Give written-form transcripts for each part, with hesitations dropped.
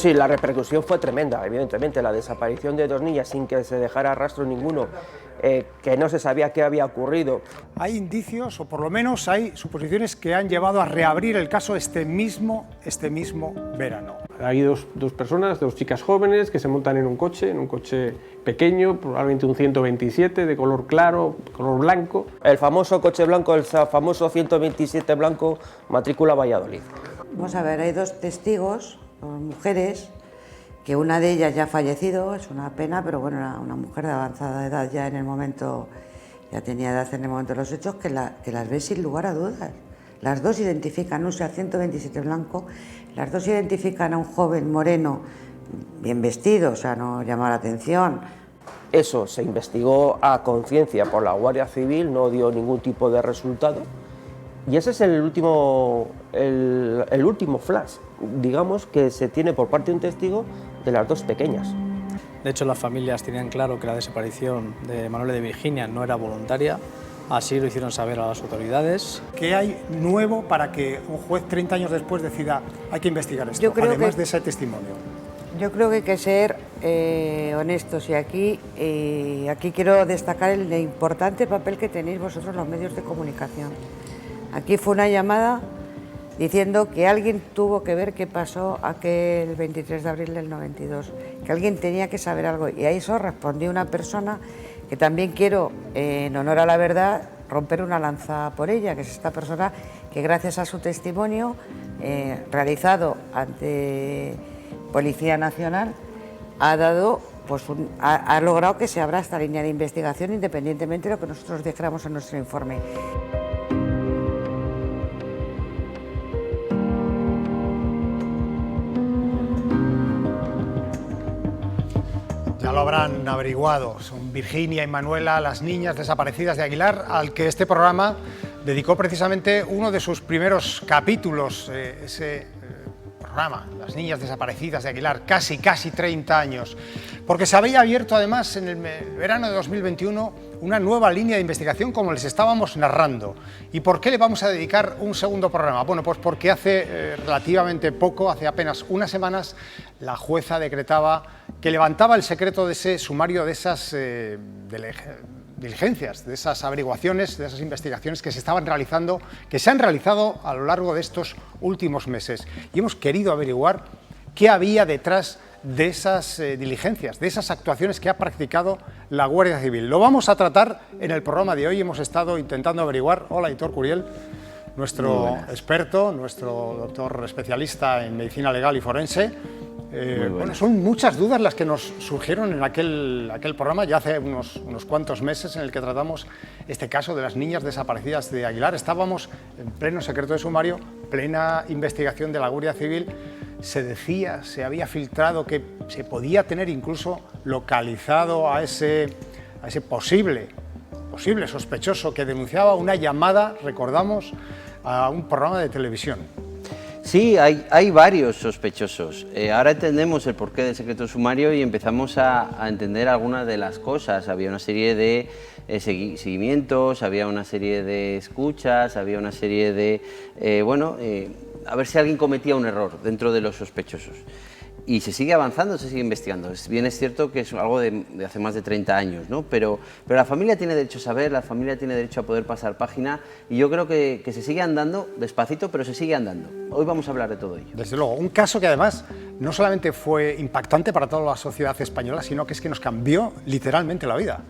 Sí, la repercusión fue tremenda, evidentemente. La desaparición de dos niñas sin que se dejara rastro ninguno, que no se sabía qué había ocurrido. Hay indicios, o por lo menos hay suposiciones que han llevado a reabrir el caso este mismo verano. Hay dos personas, dos chicas jóvenes que se montan en un coche pequeño, probablemente un 127 de color claro, color blanco. El famoso coche blanco, el famoso 127 blanco, matrícula Valladolid. Vamos a ver, hay dos testigos, dos mujeres, que una de ellas ya ha fallecido, es una pena, pero bueno, era una mujer de avanzada edad ya en el momento, ya tenía edad en el momento de los hechos, que las ve sin lugar a dudas. Las dos identifican un SEAT 127 blanco, las dos identifican a un joven moreno bien vestido, o sea, no llama la atención. Eso se investigó a conciencia por la Guardia Civil, no dio ningún tipo de resultado. Y ese es el último flash, digamos, que se tiene por parte de un testigo de las dos pequeñas. De hecho, las familias tenían claro que la desaparición de Manuel de Virginia no era voluntaria, así lo hicieron saber a las autoridades. ¿Qué hay nuevo para que un juez 30 años después decida hay que investigar esto, además de ese testimonio? Yo creo que hay que ser honestos y aquí quiero destacar el importante papel que tenéis vosotros los medios de comunicación. Aquí fue una llamada diciendo que alguien tuvo que ver qué pasó aquel 23 de abril del 92, que alguien tenía que saber algo, y a eso respondió una persona que también quiero, en honor a la verdad, romper una lanza por ella, que es esta persona que gracias a su testimonio realizado ante Policía Nacional ha dado, pues ha logrado que se abra esta línea de investigación independientemente de lo que nosotros dijéramos en nuestro informe. Ya lo habrán averiguado, son Virginia y Manuela, las niñas desaparecidas de Aguilar, al que este programa dedicó precisamente uno de sus primeros capítulos, ese programa, Las niñas desaparecidas de Aguilar, casi 30 años, porque se había abierto además en el verano de 2021 una nueva línea de investigación como les estábamos narrando. ¿Y por qué le vamos a dedicar un segundo programa? Bueno, pues porque hace relativamente poco, hace apenas unas semanas, la jueza decretaba que levantaba el secreto de ese sumario, de esas diligencias, de esas averiguaciones, de esas investigaciones que se estaban realizando, que se han realizado a lo largo de estos últimos meses. Y hemos querido averiguar qué había detrás de esas diligencias, de esas actuaciones que ha practicado la Guardia Civil. Lo vamos a tratar en el programa de hoy. Hemos estado intentando averiguar. Hola, Aitor Curiel, nuestro experto, nuestro doctor especialista en medicina legal y forense. Bueno, son muchas dudas las que nos surgieron en aquel programa, ya hace unos cuantos meses, en el que tratamos este caso de las niñas desaparecidas de Aguilar. Estábamos en pleno secreto de sumario, plena investigación de la Guardia Civil. Se decía, se había filtrado que se podía tener incluso localizado a ese posible sospechoso que denunciaba una llamada, recordamos, a un programa de televisión. Sí, hay varios sospechosos. Ahora entendemos el porqué del secreto sumario y empezamos a entender algunas de las cosas. Había una serie de seguimientos, había una serie de escuchas, había una serie de... a ver si alguien cometía un error dentro de los sospechosos. Y se sigue avanzando, se sigue investigando. Bien es cierto que es algo de hace más de 30 años, ¿no? Pero la familia tiene derecho a saber, la familia tiene derecho a poder pasar página, y yo creo que se sigue andando, despacito, pero se sigue andando. Hoy vamos a hablar de todo ello. Desde luego, un caso que además no solamente fue impactante para toda la sociedad española, sino que es que nos cambió literalmente la vida.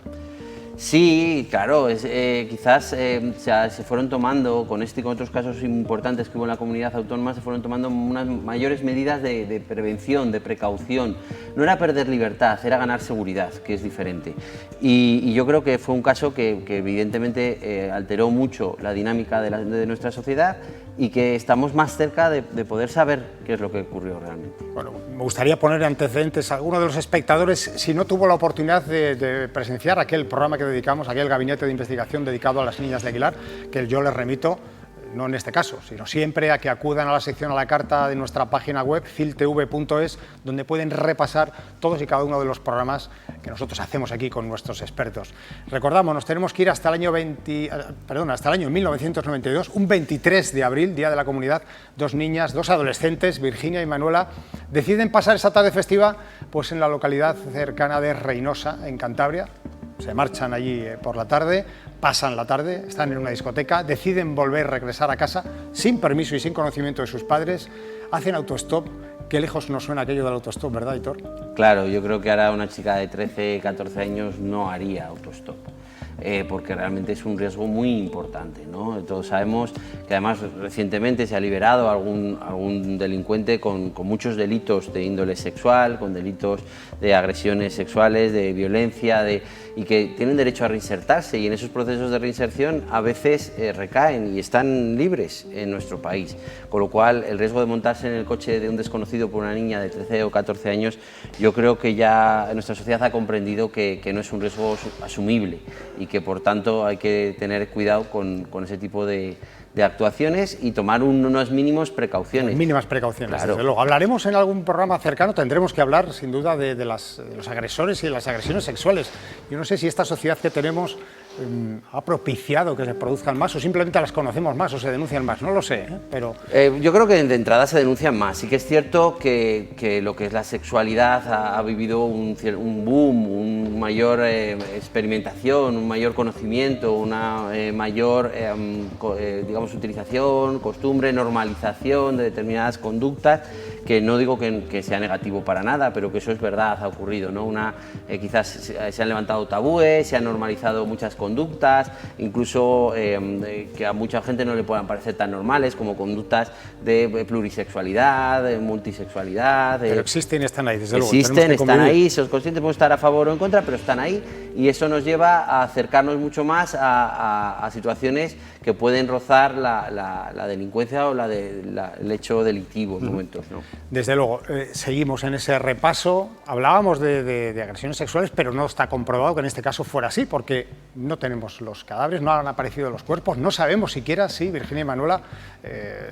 Sí, claro, quizás se fueron tomando, con este y con otros casos importantes que hubo en la comunidad autónoma, se fueron tomando unas mayores medidas de prevención, de precaución. No era perder libertad, era ganar seguridad, que es diferente. Y yo creo que fue un caso que evidentemente alteró mucho la dinámica de nuestra sociedad, y que estamos más cerca de poder saber qué es lo que ocurrió realmente. Bueno, me gustaría poner antecedentes a alguno de los espectadores, si no tuvo la oportunidad de presenciar aquel programa que dedicamos, aquel gabinete de investigación dedicado a las niñas de Aguilar, que yo les remito. no en este caso, sino siempre a que acudan a la sección a la carta de nuestra página web, filtv.es, donde pueden repasar todos y cada uno de los programas que nosotros hacemos aquí con nuestros expertos. Recordamos, nos tenemos que ir hasta el año 1992, un 23 de abril, Día de la Comunidad. Dos niñas, dos adolescentes, Virginia y Manuela, deciden pasar esa tarde festiva pues en la localidad cercana de Reynosa, en Cantabria. Se marchan allí por la tarde, pasan la tarde, están en una discoteca, deciden regresar a casa sin permiso y sin conocimiento de sus padres, hacen autostop. Qué lejos nos suena aquello del autostop, ¿verdad, Aitor? Claro, yo creo que ahora una chica de 13, 14 años no haría autostop. Porque realmente es un riesgo muy importante, ¿no? Todos sabemos que además recientemente se ha liberado algún delincuente con muchos delitos de índole sexual, con delitos de agresiones sexuales, de violencia, y que tienen derecho a reinsertarse, y en esos procesos de reinserción a veces recaen y están libres en nuestro país, con lo cual el riesgo de montarse en el coche de un desconocido por una niña de 13 o 14 años, yo creo que ya nuestra sociedad ha comprendido que no es un riesgo asumible y que por tanto hay que tener cuidado con ese tipo de actuaciones y tomar unas mínimas precauciones. Mínimas precauciones, claro. Desde luego. Hablaremos en algún programa cercano, tendremos que hablar sin duda de los agresores y de las agresiones sexuales. Yo no sé si esta sociedad que tenemos ha propiciado que se produzcan más o simplemente las conocemos más o se denuncian más, no lo sé, pero... Yo creo que de entrada se denuncian más. Sí que es cierto que lo que es la sexualidad ha vivido un boom, una mayor experimentación, un mayor conocimiento, una mayor digamos, utilización, costumbre, normalización de determinadas conductas, que no digo que sea negativo para nada, pero que eso es verdad, ha ocurrido, ¿no? Quizás se han levantado tabúes, se han normalizado muchas conductas, incluso que a mucha gente no le puedan parecer tan normales, como conductas de plurisexualidad, de multisexualidad. Pero existen y están ahí, desde luego. Existen, están ahí, somos conscientes, podemos estar a favor o en contra, pero están ahí, y eso nos lleva a acercarnos mucho más a situaciones que pueden rozar la delincuencia o el hecho delictivo en momentos, ¿no? Desde luego, seguimos en ese repaso. Hablábamos de agresiones sexuales, pero no está comprobado que en este caso fuera así, porque no tenemos los cadáveres, no han aparecido los cuerpos, no sabemos siquiera si Virginia y Manuela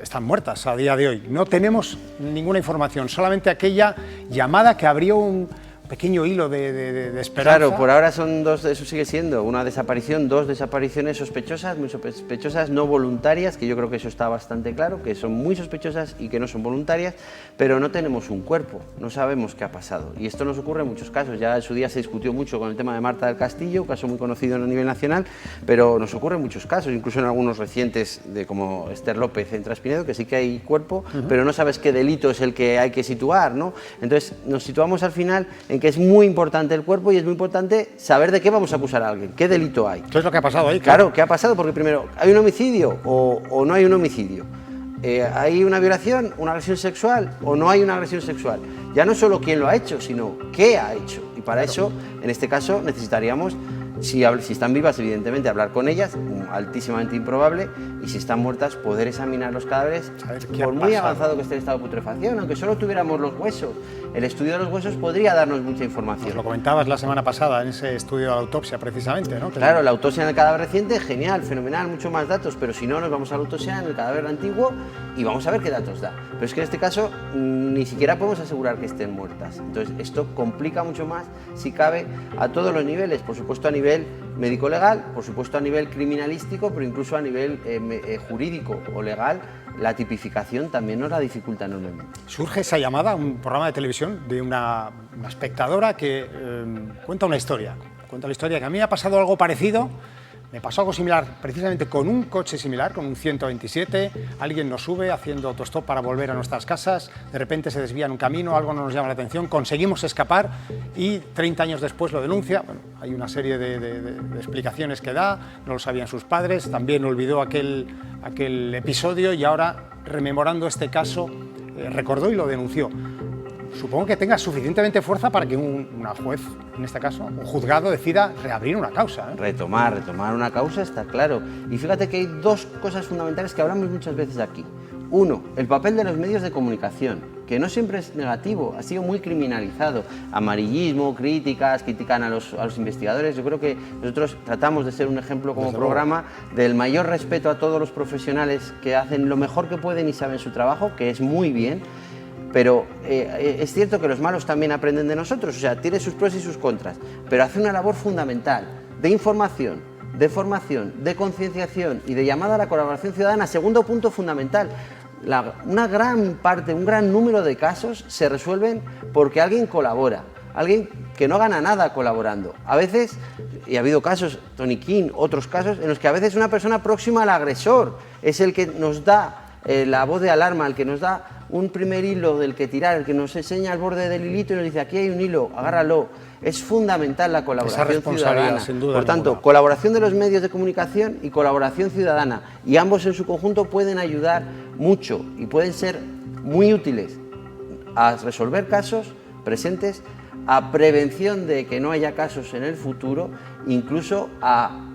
están muertas a día de hoy. No tenemos ninguna información, solamente aquella llamada que abrió un pequeño hilo de esperanza. Claro, por ahora son dos, eso sigue siendo una desaparición, dos desapariciones sospechosas, muy sospechosas, no voluntarias, que yo creo que eso está bastante claro, que son muy sospechosas y que no son voluntarias, pero no tenemos un cuerpo, no sabemos qué ha pasado. Y esto nos ocurre en muchos casos, ya en su día se discutió mucho con el tema de Marta del Castillo, un caso muy conocido a nivel nacional, pero nos ocurre en muchos casos, incluso en algunos recientes, como Esther López en Traspinedo, que sí que hay cuerpo, pero no sabes qué delito es el que hay que situar, ¿no? Entonces nos situamos al final en que es muy importante el cuerpo y es muy importante saber de qué vamos a acusar a alguien, qué delito hay. ¿Qué es lo que ha pasado ahí? Claro, ¿qué ha pasado? Porque primero, ¿hay un homicidio o no hay un homicidio? ¿Hay una violación, una agresión sexual o no hay una agresión sexual? Ya no solo quién lo ha hecho, sino qué ha hecho. Y para eso, en este caso, necesitaríamos, si están vivas, evidentemente, hablar con ellas, altísimamente improbable, y si están muertas, poder examinar los cadáveres, por muy avanzado que esté el estado de putrefacción, aunque solo tuviéramos los huesos. El estudio de los huesos podría darnos mucha información. Pues lo comentabas la semana pasada en ese estudio de la autopsia, precisamente, ¿no? Claro, la autopsia en el cadáver reciente, genial, fenomenal, mucho más datos, pero si no, nos vamos a la autopsia en el cadáver antiguo y vamos a ver qué datos da. Pero es que en este caso ni siquiera podemos asegurar que estén muertas. Entonces, esto complica mucho más, si cabe, a todos los niveles, por supuesto a nivel médico-legal, por supuesto a nivel criminalístico, pero incluso a nivel jurídico o legal, la tipificación también nos la dificulta enormemente. Surge esa llamada a un programa de televisión de una espectadora que cuenta una historia. Cuenta la historia que a mí me ha pasado algo parecido. Me pasó algo similar, precisamente con un coche similar, con un 127. Alguien nos sube haciendo autostop para volver a nuestras casas. De repente se desvía en un camino, algo no nos llama la atención. Conseguimos escapar y 30 años después lo denuncia. Bueno, hay una serie de explicaciones que da. No lo sabían sus padres. También olvidó aquel episodio y ahora, rememorando este caso, recordó y lo denunció. Supongo que tenga suficientemente fuerza para que una juez, en este caso, un juzgado, decida reabrir una causa, ¿eh? Retomar una causa, está claro. Y fíjate que hay dos cosas fundamentales que hablamos muchas veces aquí. Uno, el papel de los medios de comunicación. que no siempre es negativo, ha sido muy criminalizado. Amarillismo, críticas, critican a los investigadores. Yo creo que nosotros tratamos de ser un ejemplo como programa del mayor respeto a todos los profesionales que hacen lo mejor que pueden y saben su trabajo, que es muy bien. Pero es cierto que los malos también aprenden de nosotros, o sea, tiene sus pros y sus contras, pero hace una labor fundamental de información, de formación, de concienciación y de llamada a la colaboración ciudadana. Segundo punto fundamental, una gran parte, un gran número de casos se resuelven porque alguien colabora, alguien que no gana nada colaborando. A veces, y ha habido casos, Tony King, otros casos, en los que a veces una persona próxima al agresor es el que nos da la voz de alarma, el que nos da un primer hilo del que tirar, el que nos enseña el borde del hilito y nos dice aquí hay un hilo, agárralo. Es fundamental la colaboración ciudadana. Sin duda Por tanto, alguna. colaboración de los medios de comunicación y colaboración ciudadana. Y ambos en su conjunto pueden ayudar mucho y pueden ser muy útiles a resolver casos presentes, a prevención de que no haya casos en el futuro, incluso a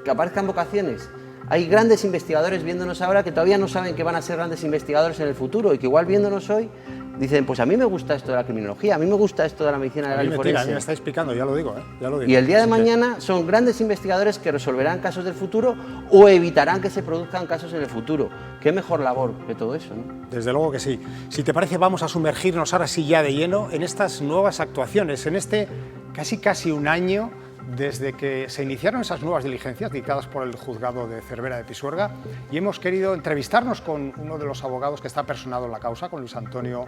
que aparezcan vocaciones. Hay grandes investigadores viéndonos ahora que todavía no saben que van a ser grandes investigadores en el futuro y que igual viéndonos hoy dicen, pues a mí me gusta esto de la criminología, a mí me gusta esto de la medicina legal y A mí forense. me estáis picando, ya lo digo, ya lo digo. Y el día de Así que- mañana son grandes investigadores que resolverán casos del futuro o evitarán que se produzcan casos en el futuro. Qué mejor labor que todo eso, ¿no? Desde luego que sí. Si te parece, vamos a sumergirnos ahora sí ya de lleno en estas nuevas actuaciones, en este casi un año desde que se iniciaron esas nuevas diligencias dictadas por el juzgado de Cervera de Pisuerga, y hemos querido entrevistarnos con uno de los abogados que está personado en la causa, con Luis Antonio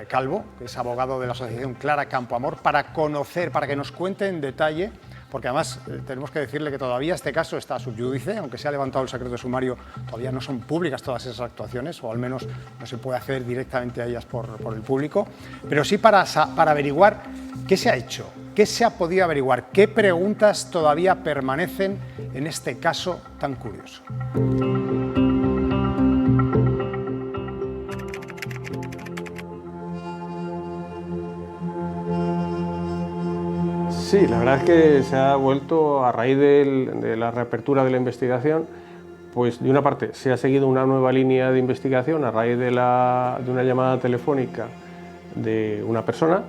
Calvo, que es abogado de la asociación Clara Campoamor, para conocer, para que nos cuente en detalle, porque además tenemos que decirle que todavía este caso está sub iudice, aunque se ha levantado el secreto de sumario, todavía no son públicas todas esas actuaciones, o al menos no se puede acceder directamente a ellas por el público, pero sí para averiguar qué se ha hecho, qué se ha podido averiguar, qué preguntas todavía permanecen en este caso tan curioso. Sí, la verdad es que se ha vuelto, a raíz de la reapertura de la investigación, pues de una parte se ha seguido una nueva línea de investigación a raíz de una llamada telefónica de una persona,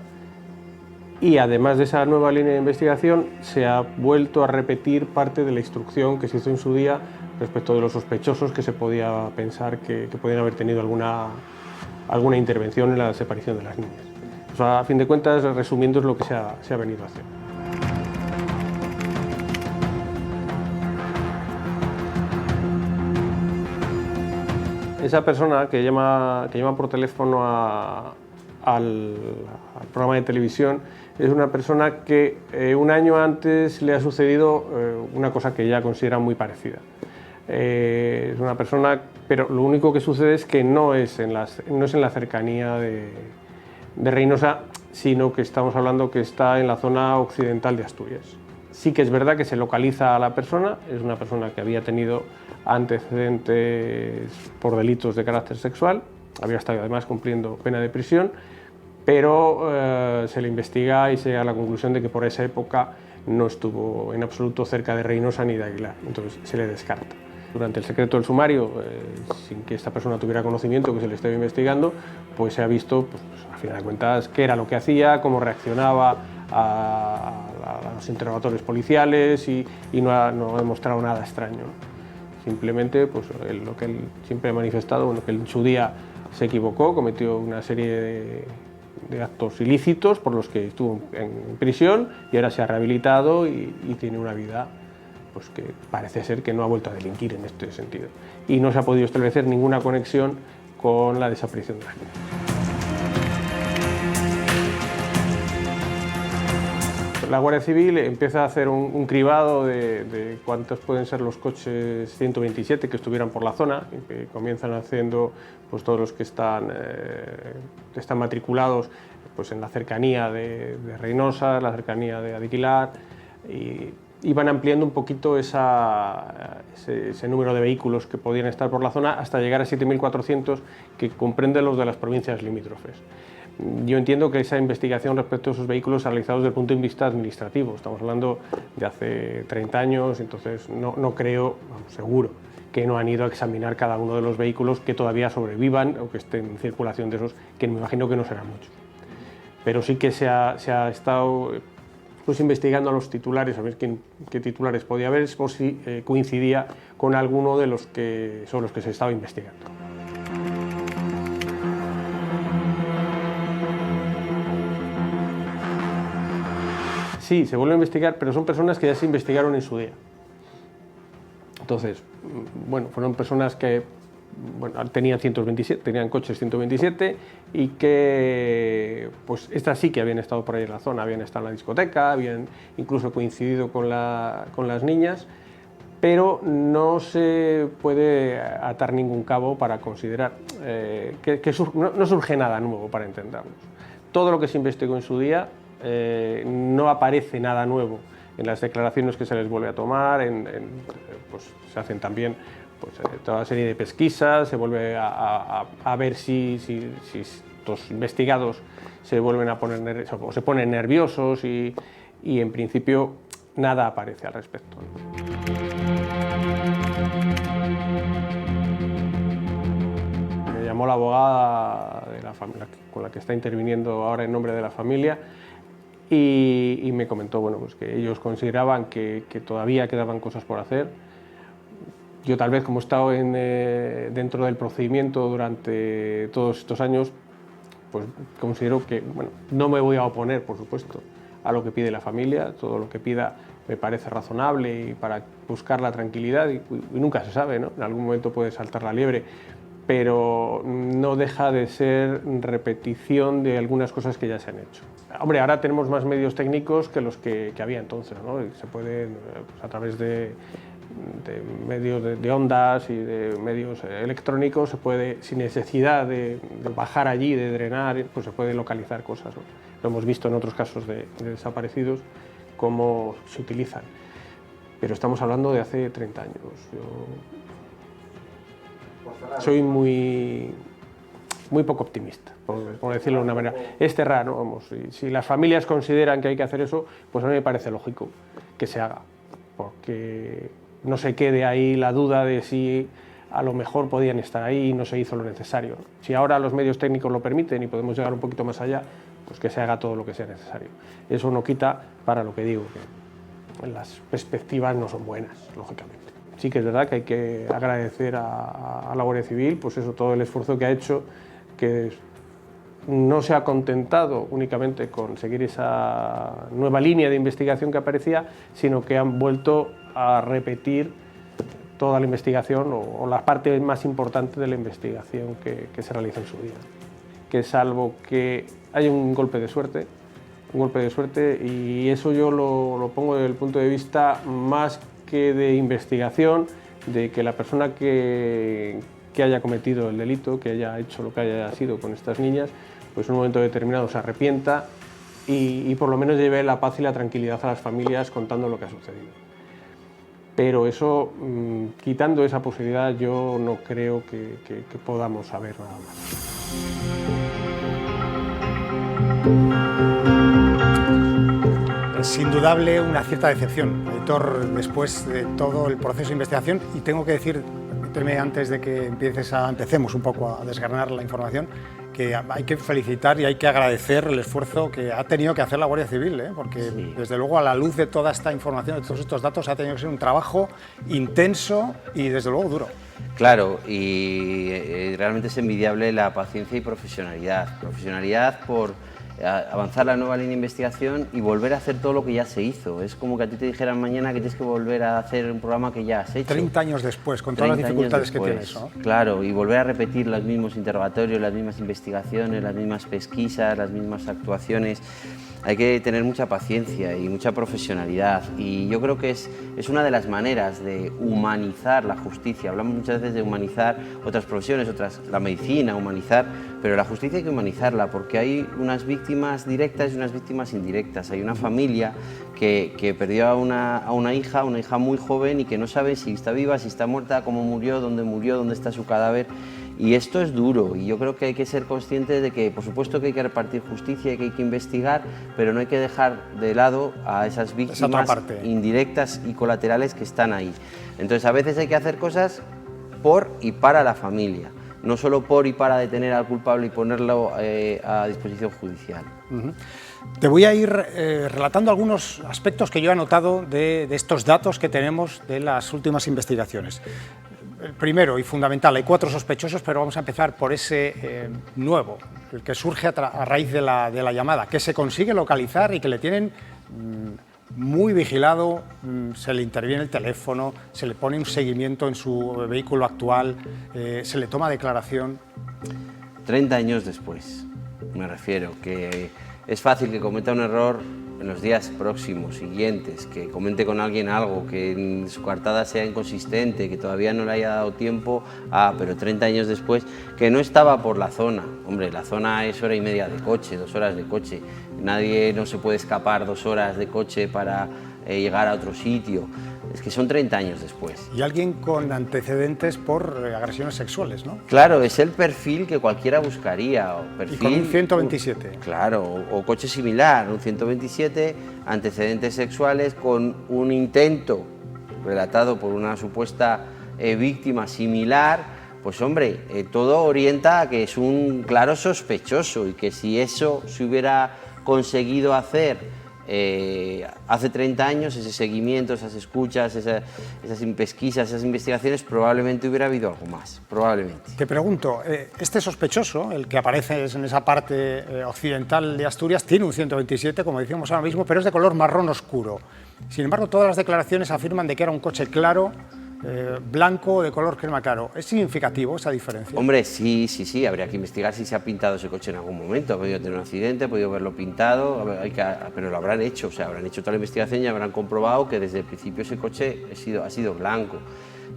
y además de esa nueva línea de investigación se ha vuelto a repetir parte de la instrucción que se hizo en su día respecto de los sospechosos que se podía pensar que podían haber tenido alguna intervención en la desaparición de las niñas. O sea, a fin de cuentas, resumiendo, es lo que se ha venido a hacer. Esa persona que llama por teléfono al programa de televisión es una persona que un año antes le ha sucedido una cosa que ella considera muy parecida. Es una persona, pero lo único que sucede es que no es en la cercanía de Reynosa, sino que estamos hablando que está en la zona occidental de Asturias. Sí que es verdad que se localiza a la persona, es una persona que había tenido antecedentes por delitos de carácter sexual, había estado además cumpliendo pena de prisión, pero se le investiga y se llega a la conclusión de que por esa época no estuvo en absoluto cerca de Reynosa ni de Aguilar, entonces se le descarta. Durante el secreto del sumario, sin que esta persona tuviera conocimiento que se le estaba investigando, pues se ha visto, pues, a final de cuentas, qué era lo que hacía, cómo reaccionaba a los interrogatorios policiales y no ha demostrado nada extraño. Simplemente pues, lo que él siempre ha manifestado, bueno, que él en su día se equivocó, cometió una serie de actos ilícitos por los que estuvo en prisión y ahora se ha rehabilitado y tiene una vida pues, que parece ser que no ha vuelto a delinquir en este sentido. Y no se ha podido establecer ninguna conexión con la desaparición de las niñas. La Guardia Civil empieza a hacer un cribado de cuántos pueden ser los coches 127 que estuvieran por la zona, que comienzan haciendo pues, todos los que están matriculados pues, en la cercanía de Reynosa, la cercanía de Aguilar, y van ampliando un poquito ese número de vehículos que podían estar por la zona hasta llegar a 7.400, que comprenden los de las provincias limítrofes. Yo entiendo que esa investigación respecto a esos vehículos se ha realizado desde el punto de vista administrativo. Estamos hablando de hace 30 años, entonces no creo, seguro, que no han ido a examinar cada uno de los vehículos que todavía sobrevivan o que estén en circulación, de esos que me imagino que no serán muchos. Pero sí que se ha estado pues investigando a los titulares, a ver qué titulares podía haber, por si coincidía con alguno de los que son los que se estaba investigando. Sí, se vuelve a investigar, pero son personas que ya se investigaron en su día. Entonces, bueno, fueron personas que tenían coches 127 y que, pues estas sí que habían estado por ahí en la zona, habían estado en la discoteca, habían incluso coincidido con las niñas, pero no se puede atar ningún cabo para considerar no surge nada nuevo, para entendernos. Todo lo que se investigó en su día, no aparece nada nuevo en las declaraciones que se les vuelve a tomar, pues se hacen también toda una serie de pesquisas, se vuelve a ver si estos investigados se vuelven a poner o se ponen nerviosos y en principio nada aparece al respecto. Me llamó la abogada de la familia con la que está interviniendo ahora en nombre de la familia y me comentó pues que ellos consideraban que todavía quedaban cosas por hacer. Yo tal vez, como he estado dentro del procedimiento durante todos estos años, pues considero que no me voy a oponer, por supuesto, a lo que pide la familia. Todo lo que pida me parece razonable y para buscar la tranquilidad, y nunca se sabe, ¿no? En algún momento puede saltar la liebre, pero no deja de ser repetición de algunas cosas que ya se han hecho. Hombre, ahora tenemos más medios técnicos que los que había entonces, ¿no? Y se pueden, pues, a través de medios de ondas y de medios electrónicos, se puede, sin necesidad de bajar allí, de drenar, pues se puede localizar cosas, ¿no? Lo hemos visto en otros casos de desaparecidos, cómo se utilizan. Pero estamos hablando de hace 30 años. Yo soy muy poco optimista, por decirlo de una manera. Es raro, vamos, si las familias consideran que hay que hacer eso, pues a mí me parece lógico que se haga, porque no se quede ahí la duda de si a lo mejor podían estar ahí y no se hizo lo necesario. Si ahora los medios técnicos lo permiten y podemos llegar un poquito más allá, pues que se haga todo lo que sea necesario. Eso no quita para lo que digo, que las perspectivas no son buenas, lógicamente. Sí que es verdad que hay que agradecer a la Guardia Civil, pues eso, todo el esfuerzo que ha hecho, que no se ha contentado únicamente con seguir esa nueva línea de investigación que aparecía, sino que han vuelto a repetir toda la investigación o la parte más importante de la investigación que se realiza en su día. Que salvo que hay un golpe de suerte, y eso yo lo pongo desde el punto de vista más que de investigación, de que la persona que haya cometido el delito, que haya hecho lo que haya sido con estas niñas, pues en un momento determinado se arrepienta y por lo menos lleve la paz y la tranquilidad a las familias contando lo que ha sucedido. Pero eso, quitando esa posibilidad, yo no creo que podamos saber nada más. Es indudable una cierta decepción, Aitor, después de todo el proceso de investigación, y tengo que decir, permíteme antes de que empecemos un poco a desgranar la información, que hay que felicitar y hay que agradecer el esfuerzo que ha tenido que hacer la Guardia Civil, porque sí, desde luego a la luz de toda esta información, de todos estos datos, ha tenido que ser un trabajo intenso y desde luego duro. Claro, y realmente es envidiable la paciencia y profesionalidad. Profesionalidad por avanzar la nueva línea de investigación y volver a hacer todo lo que ya se hizo. Es como que a ti te dijeran mañana que tienes que volver a hacer un programa que ya has hecho. 30 años después, con todas las dificultades que tienes, ¿no? Claro, y volver a repetir los mismos interrogatorios, las mismas investigaciones, las mismas pesquisas, las mismas actuaciones. Hay que tener mucha paciencia y mucha profesionalidad, y yo creo que es una de las maneras de humanizar la justicia. Hablamos muchas veces de humanizar otras profesiones, la medicina, humanizar, pero la justicia hay que humanizarla porque hay unas víctimas directas y unas víctimas indirectas. Hay una familia que perdió a una hija muy joven y que no sabe si está viva, si está muerta, cómo murió, dónde está su cadáver. Y esto es duro, y yo creo que hay que ser conscientes de que, por supuesto, que hay que repartir justicia y que hay que investigar, pero no hay que dejar de lado a esas víctimas indirectas y colaterales que están ahí. Entonces, a veces hay que hacer cosas por y para la familia, no solo por y para detener al culpable y ponerlo a disposición judicial. Te voy a ir relatando algunos aspectos que yo he anotado de estos datos que tenemos de las últimas investigaciones. El primero y fundamental, hay 4 sospechosos, pero vamos a empezar por ese nuevo, el que surge a raíz de la llamada, que se consigue localizar y que le tienen muy vigilado, se le interviene el teléfono, se le pone un seguimiento en su vehículo actual, se le toma declaración. 30 años después, me refiero, que es fácil que cometa un error en los días próximos, siguientes, que comente con alguien algo, que en su coartada sea inconsistente, que todavía no le haya dado tiempo, pero 30 años después, que no estaba por la zona. Hombre, la zona es 1 hora y media de coche, 2 horas de coche. Nadie no se puede escapar 2 horas de coche para llegar a otro sitio. Es que son 30 años después. Y alguien con antecedentes por agresiones sexuales, ¿no? Claro, es el perfil que cualquiera buscaría. Perfil, y con un 127. Claro, o coche similar, un 127, antecedentes sexuales con un intento relatado por una supuesta víctima similar. Pues hombre, todo orienta a que es un claro sospechoso y que si eso se hubiera conseguido hacer hace 30 años, ese seguimiento, esas escuchas, esas pesquisas, esas investigaciones, probablemente hubiera habido algo más, probablemente. Te pregunto, este sospechoso, el que aparece en esa parte occidental de Asturias, tiene un 127, como decíamos ahora mismo, pero es de color marrón oscuro. Sin embargo, todas las declaraciones afirman de que era un coche claro, blanco o de color crema claro. ¿Es significativo esa diferencia? Hombre, sí, habría que investigar si se ha pintado ese coche en algún momento, ha podido tener un accidente, ha podido verlo pintado, pero lo habrán hecho, o sea, habrán hecho toda la investigación y habrán comprobado que desde el principio ese coche ha sido blanco.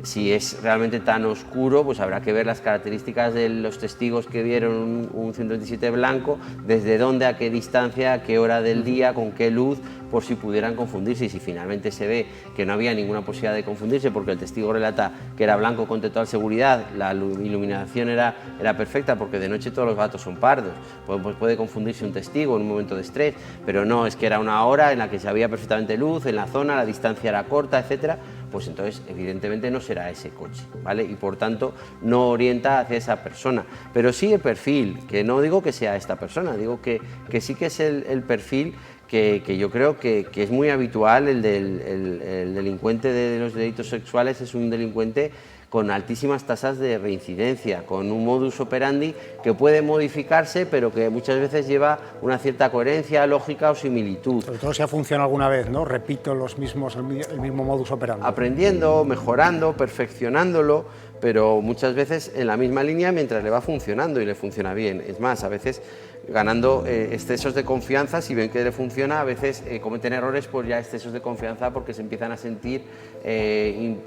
Si es realmente tan oscuro, pues habrá que ver las características de los testigos que vieron un 127 blanco, desde dónde, a qué distancia, a qué hora del día, con qué luz, por si pudieran confundirse. Y si finalmente se ve que no había ninguna posibilidad de confundirse, porque el testigo relata que era blanco con total seguridad, la iluminación era perfecta, porque de noche todos los gatos son pardos, pues puede confundirse un testigo en un momento de estrés, pero no, es que era una hora en la que se había perfectamente luz en la zona, la distancia era corta, etcétera. Pues entonces evidentemente no será ese coche, ¿vale? Y por tanto no orienta hacia esa persona, pero sí el perfil, que no digo que sea esta persona, digo que sí que es el perfil que yo creo que es muy habitual. El delincuente de los delitos sexuales es un delincuente con altísimas tasas de reincidencia, con un modus operandi que puede modificarse, pero que muchas veces lleva una cierta coherencia, lógica o similitud. Sobre todo si ha funcionado alguna vez, ¿no? Repito el mismo modus operandi. Aprendiendo, mejorando, perfeccionándolo, pero muchas veces en la misma línea mientras le va funcionando y le funciona bien. Es más, a veces ganando excesos de confianza, si ven que le funciona, a veces cometen errores por ya excesos de confianza porque se empiezan a sentir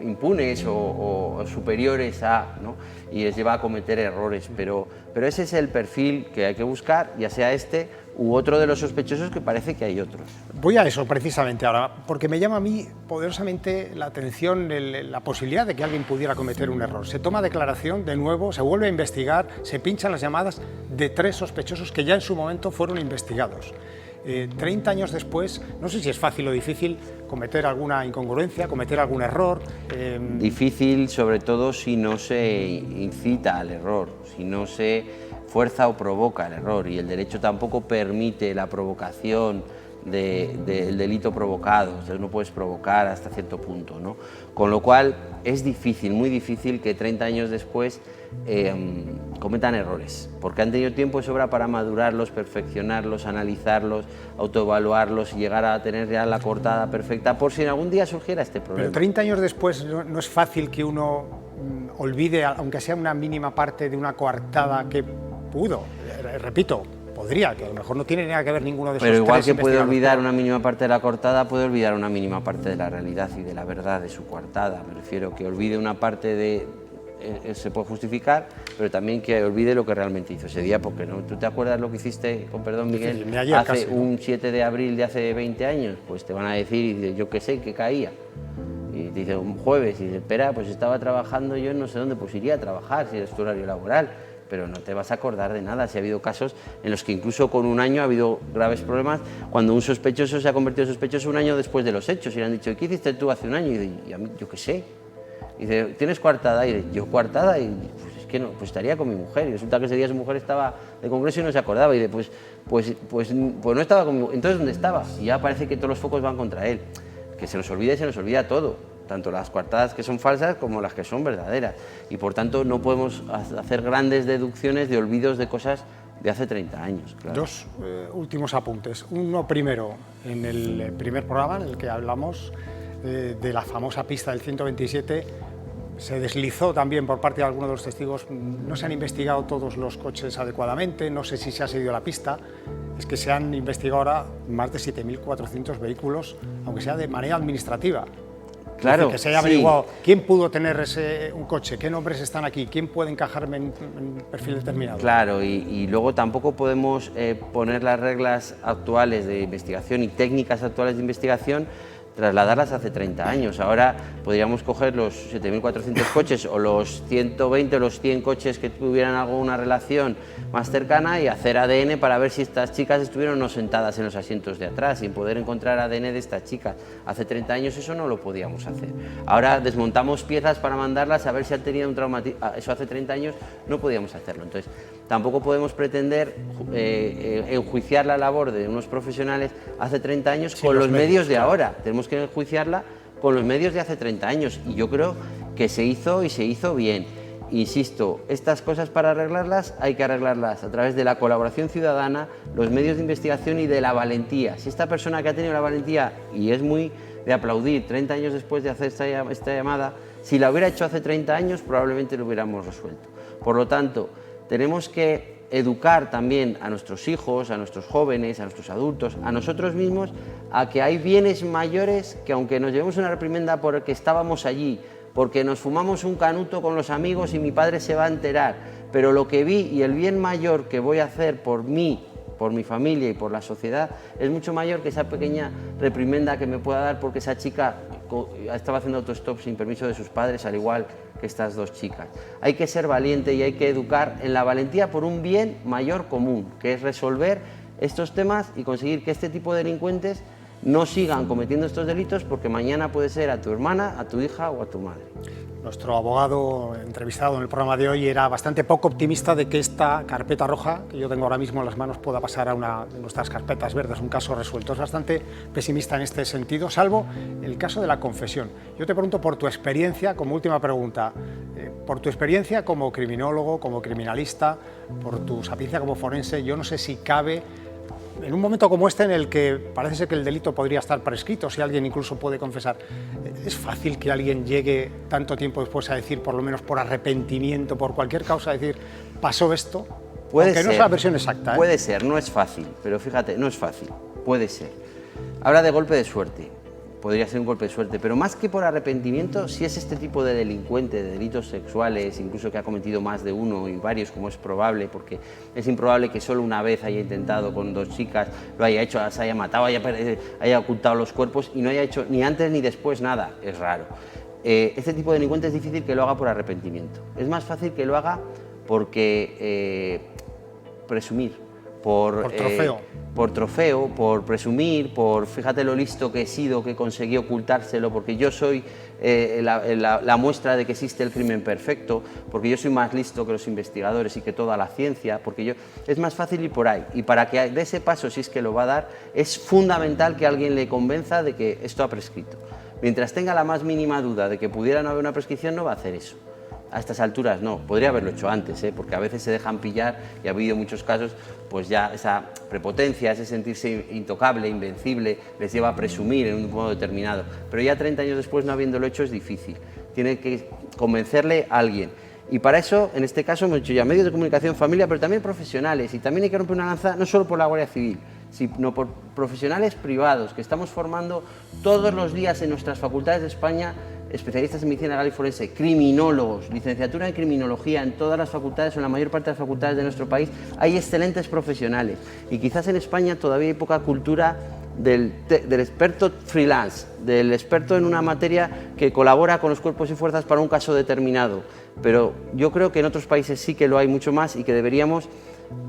impunes o superiores a, ¿no? Y les lleva a cometer errores, pero ese es el perfil que hay que buscar, ya sea este u otro de los sospechosos, que parece que hay otros. Voy a eso precisamente ahora, porque me llama a mí poderosamente la atención la posibilidad de que alguien pudiera cometer un error. Se toma declaración de nuevo, se vuelve a investigar, se pinchan las llamadas de 3 sospechosos que ya en su momento fueron investigados. 30 años después, no sé si es fácil o difícil cometer alguna incongruencia, cometer algún error. Difícil, sobre todo si no se incita al error, si no se fuerza o provoca el error, y el derecho tampoco permite la provocación del delito provocado, o sea, no puedes provocar hasta cierto punto, ¿no? Con lo cual es difícil, muy difícil que 30 años después cometan errores, porque han tenido tiempo de sobra para madurarlos, perfeccionarlos, analizarlos, autoevaluarlos y llegar a tener ya la coartada perfecta por si en algún día surgiera este problema. Pero 30 años después no es fácil que uno olvide, aunque sea una mínima parte de una coartada que pudo, repito, podría, que a lo mejor no tiene nada que ver ninguno de esos. Pero igual que puede investigados. olvidar una mínima parte de la coartada, puede olvidar una mínima parte de la realidad y de la verdad de su coartada. Me refiero que olvide una parte de... se puede justificar, pero también que olvide lo que realmente hizo ese día, porque ¿no? ¿Tú te acuerdas lo que hiciste, con perdón Miguel, hace un 7 de abril de hace 20 años? Pues te van a decir, y yo qué sé, que caía. Y te dice un jueves, y dice, espera, pues estaba trabajando yo en no sé dónde, pues iría a trabajar si es tu horario laboral, pero no te vas a acordar de nada. Si ha habido casos en los que incluso con un año ha habido graves problemas, cuando un sospechoso se ha convertido en sospechoso un año después de los hechos, y le han dicho, ¿qué hiciste tú hace un año? Y a mí, yo qué sé. Y dice, ¿tienes coartada? Y dice, ¿yo coartada? Y pues es que no, pues estaría con mi mujer. Y resulta que ese día su mujer estaba de congreso y no se acordaba. Y dice, pues no estaba conmigo. Entonces, ¿dónde estaba? Y ya parece que todos los focos van contra él. Que se nos olvida y se nos olvida todo. Tanto las coartadas que son falsas como las que son verdaderas. Y por tanto no podemos hacer grandes deducciones de olvidos de cosas de hace 30 años. Claro. Dos últimos apuntes. Uno primero, en el primer programa en el que hablamos de la famosa pista del 127, se deslizó también por parte de algunos de los testigos, no se han investigado todos los coches adecuadamente, no sé si se ha seguido la pista, es que se han investigado ahora más de 7.400 vehículos, aunque sea de manera administrativa. Claro, es decir, que se haya averiguado quién pudo tener un coche, qué nombres están aquí, quién puede encajarme en un perfil determinado. Claro, y luego tampoco podemos poner las reglas actuales de investigación y técnicas actuales de investigación, trasladarlas hace 30 años. Ahora podríamos coger los 7.400 coches o los 120 o los 100 coches que tuvieran alguna relación más cercana y hacer ADN para ver si estas chicas estuvieron o no sentadas en los asientos de atrás y poder encontrar ADN de estas chicas. Hace 30 años eso no lo podíamos hacer. Ahora desmontamos piezas para mandarlas a ver si han tenido un traumatismo. Eso hace 30 años no podíamos hacerlo. Entonces tampoco podemos pretender enjuiciar la labor de unos profesionales hace 30 años con los medios de ahora. Tenemos que enjuiciarla con los medios de hace 30 años y yo creo que se hizo y se hizo bien. Insisto, estas cosas para arreglarlas hay que arreglarlas a través de la colaboración ciudadana, los medios de investigación y de la valentía. Si esta persona que ha tenido la valentía, y es muy de aplaudir 30 años después de hacer esta llamada, si la hubiera hecho hace 30 años probablemente lo hubiéramos resuelto. Por lo tanto, tenemos que educar también a nuestros hijos, a nuestros jóvenes, a nuestros adultos, a nosotros mismos, a que hay bienes mayores que aunque nos llevemos una reprimenda porque estábamos allí, porque nos fumamos un canuto con los amigos y mi padre se va a enterar, pero lo que vi y el bien mayor que voy a hacer por mí, por mi familia y por la sociedad es mucho mayor que esa pequeña reprimenda que me pueda dar porque esa chica estaba haciendo autostop sin permiso de sus padres, al igual que estas dos chicas. Hay que ser valiente y hay que educar en la valentía por un bien mayor común, que es resolver estos temas y conseguir que este tipo de delincuentes no sigan cometiendo estos delitos porque mañana puede ser a tu hermana, a tu hija o a tu madre. Nuestro abogado entrevistado en el programa de hoy era bastante poco optimista de que esta carpeta roja que yo tengo ahora mismo en las manos pueda pasar a una de nuestras carpetas verdes, un caso resuelto. Es bastante pesimista en este sentido, salvo el caso de la confesión. Yo te pregunto por tu experiencia, como última pregunta, por tu experiencia como criminólogo, como criminalista, por tu sapiencia como forense, yo no sé si cabe, en un momento como este en el que parece ser que el delito podría estar prescrito, si alguien incluso puede confesar, ¿es fácil que alguien llegue tanto tiempo después a decir, por lo menos por arrepentimiento, por cualquier causa, decir, pasó esto? Puede Aunque ser, no es la versión exacta. Puede ser, no es fácil, pero fíjate, no es fácil, puede ser. Habla de golpe de suerte, podría ser un golpe de suerte, pero más que por arrepentimiento, si es este tipo de delincuente, de delitos sexuales, incluso que ha cometido más de uno y varios, como es probable, porque es improbable que solo una vez haya intentado con dos chicas, lo haya hecho, se haya matado, haya ocultado los cuerpos y no haya hecho ni antes ni después nada, es raro. Este tipo de delincuente es difícil que lo haga por arrepentimiento, es más fácil que lo haga porque presumir. Por trofeo, por presumir, por fíjate lo listo que he sido, que conseguí ocultárselo, porque yo soy la muestra de que existe el crimen perfecto, porque yo soy más listo que los investigadores y que toda la ciencia, porque yo es más fácil ir por ahí. Y para que dé ese paso, si es que lo va a dar, es fundamental que alguien le convenza de que esto ha prescrito. Mientras tenga la más mínima duda de que pudiera no haber una prescripción, no va a hacer eso. A estas alturas no, podría haberlo hecho antes, porque a veces se dejan pillar y ha habido muchos casos, pues ya esa prepotencia, ese sentirse intocable, invencible, les lleva a presumir en un modo determinado. Pero ya 30 años después, no habiéndolo hecho, es difícil. Tiene que convencerle a alguien. Y para eso, en este caso, hemos dicho ya medios de comunicación, familia, pero también profesionales. Y también hay que romper una lanza no solo por la Guardia Civil, sino por profesionales privados, que estamos formando todos los días en nuestras facultades de España, especialistas en medicina legal y forense, criminólogos, licenciatura en criminología en todas las facultades o en la mayor parte de las facultades de nuestro país. Hay excelentes profesionales y quizás en España todavía hay poca cultura del experto freelance, del experto en una materia que colabora con los cuerpos y fuerzas para un caso determinado, pero yo creo que en otros países sí que lo hay mucho más y que deberíamos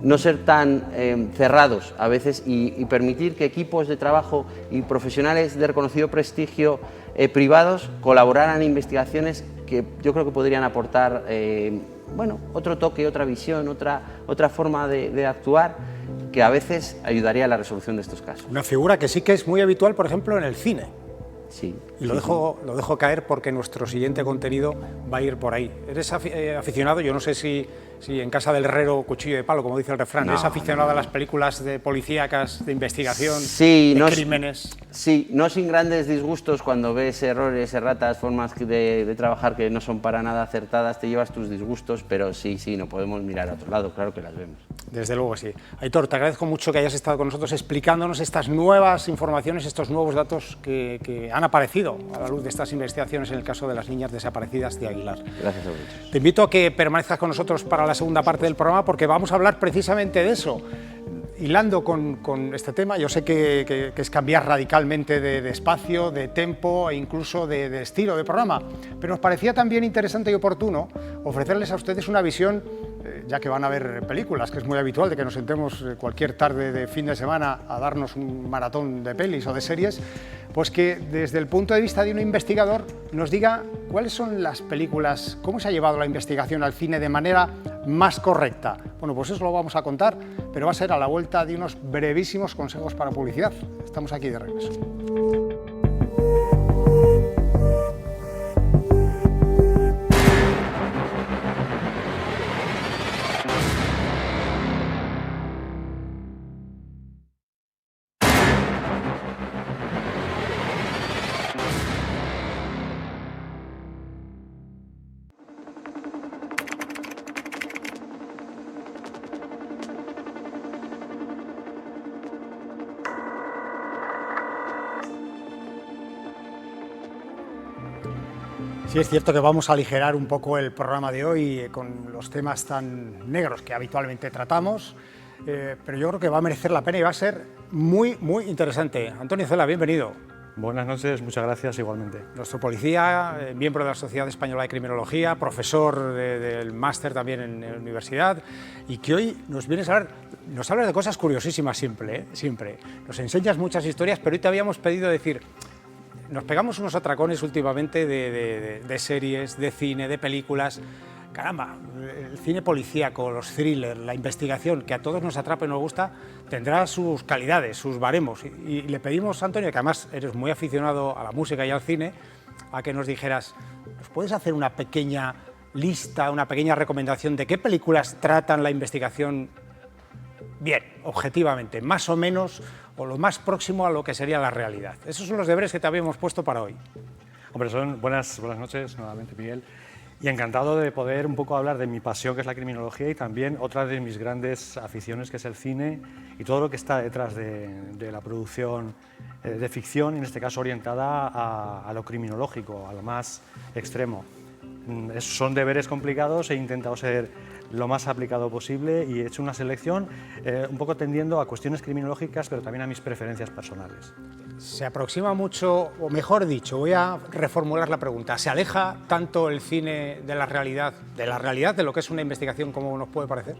no ser tan cerrados a veces y permitir que equipos de trabajo y profesionales de reconocido prestigio privados colaboraran en investigaciones que yo creo que podrían aportar bueno, otro toque, otra visión, otra forma de actuar, que a veces ayudaría a la resolución de estos casos. Una figura que sí que es muy habitual, por ejemplo, en el cine. Sí. Y lo dejo caer porque nuestro siguiente contenido va a ir por ahí. ¿Eres aficionado? Yo no sé si en casa del herrero cuchillo de palo, como dice el refrán. ¿Eres aficionado a las películas de policíacas, de investigación, de crímenes? Sí, no sin grandes disgustos cuando ves errores, erratas, formas de trabajar que no son para nada acertadas, te llevas tus disgustos, pero sí, no podemos mirar a otro lado, claro que las vemos. Desde luego sí. Aitor, te agradezco mucho que hayas estado con nosotros explicándonos estas nuevas informaciones, estos nuevos datos que han aparecido a la luz de estas investigaciones en el caso de las niñas desaparecidas de Aguilar. Gracias a vosotros. Te invito a que permanezcas con nosotros para la segunda parte del programa porque vamos a hablar precisamente de eso. Hilando con este tema, yo sé que es cambiar radicalmente de espacio, de tempo e incluso de estilo de programa, pero nos parecía también interesante y oportuno ofrecerles a ustedes una visión, ya que van a ver películas, que es muy habitual de que nos sentemos cualquier tarde de fin de semana a darnos un maratón de pelis o de series, pues que desde el punto de vista de un investigador nos diga cuáles son las películas, cómo se ha llevado la investigación al cine de manera más correcta. Bueno, pues eso lo vamos a contar, pero va a ser a la vuelta de unos brevísimos consejos para publicidad. Estamos aquí de regreso. Sí, es cierto que vamos a aligerar un poco el programa de hoy con los temas tan negros que habitualmente tratamos, pero yo creo que va a merecer la pena y va a ser muy interesante. Antonio Cela, bienvenido. Buenas noches, muchas gracias igualmente. Nuestro policía, miembro de la Sociedad Española de Criminología, profesor del máster también en la universidad, y que hoy nos vienes a hablar, nos hablas de cosas curiosísimas siempre. Nos enseñas muchas historias, pero hoy te habíamos pedido decir... Nos pegamos unos atracones últimamente de series, de cine, de películas. Caramba, el cine policíaco, los thrillers, la investigación, que a todos nos atrapa y nos gusta, tendrá sus calidades, sus baremos. Y le pedimos, Antonio, que además eres muy aficionado a la música y al cine, a que nos dijeras, ¿nos puedes hacer una pequeña lista, una pequeña recomendación de qué películas tratan la investigación bien, objetivamente, más o menos, o lo más próximo a lo que sería la realidad? Esos son los deberes que te habíamos puesto para hoy. Hombre, buenas noches nuevamente, Miguel, y encantado de poder un poco hablar de mi pasión, que es la criminología, y también otra de mis grandes aficiones, que es el cine y todo lo que está detrás de la producción de ficción, en este caso orientada a lo criminológico, a lo más extremo. Son deberes complicados, he intentado ser lo más aplicado posible y he hecho una selección un poco tendiendo a cuestiones criminológicas, pero también a mis preferencias personales. Se aproxima mucho, o mejor dicho, voy a reformular la pregunta, ¿se aleja tanto el cine de la realidad de lo que es una investigación como nos puede parecer?